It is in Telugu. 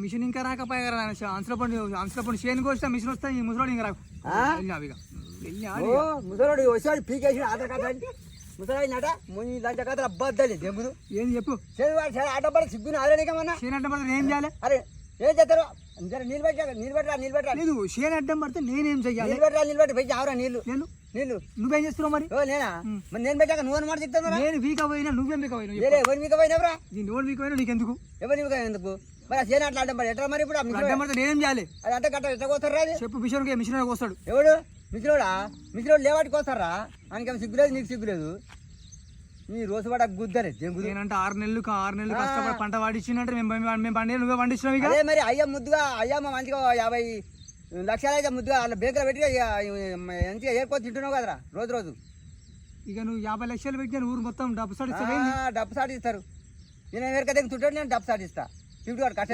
మిషన్ ఇంకా రాకపోయా అంశలపండు చేను కోస్తా మిషన్ వస్తా ఈ ముసలోడు ఇంకా రాకు ముసలోడు వచ్చాడు పీకేసి ఆధార్ కార్డు అంటే ముసలాడినట ముందు దాంట్లో కథ అబ్బద్దాలి దెంగుదు ఏం చెప్పు ఆట పడి సిగ్గుని ఆదరణీకమన్నా చేను అడ్డం పడితే నేను చేయాలి అరే ఏం చేస్తారు నిలబెట్టరా లేదు చేను అడ్డం పడితే నేనేం చెయ్యాలి నిలబెట్టి పెట్టి ఆవరా నీళ్ళు నీళ్ళు నువ్వేం చేస్తున్నావు మరి నేనా మరి నేను పెట్టాక నువ్వు మాట చెప్తాను నేను వీక్ పోయినా నువ్వేం వీక్ పోయినా ఎవరు మీకు పోయినవరా నువ్వు వీక్ పోయినా నీకెందుకు ఎవరు మీకు ఎందుకు మరి చేను అట్లా అడ్డం పడి ఎట్లా మరి ఇప్పుడు అడ్డం పడితే నేనేం చేయాలి అది అంతా కట్ట ఎట్లా కోస్తారా చెప్పు మిషన్ వస్తాడు ఎవడు మిత్రుడు లేవాటికి వస్తారా ఆయనకేమో సిగ్గులేదు నీకు సిగ్గులేదు నీ రోజు పడ గుద్దరే నేనంటే 6 నెలలు కష్టపడి పంట పండించినట్టు మేము పండి నువ్వే పండిస్తున్నావు అదే మరి అయ్యా ముద్దుగా అయ్యమ్మ మంచిగా 50 లక్షలు అయితే ముద్దుగా వాళ్ళ బేకలో పెట్టి మంచిగా ఏర్పో తింటున్నావు కదరా రోజు ఇక నువ్వు 50 లక్షలు పెట్టిన ఊరు మొత్తం డబ్బు సాటిస్తావు డబ్బు సాటిస్తారు నేను ఎవరికైతే తుంటాడు నేను డబ్బు సాటిస్తా 50 కట్ట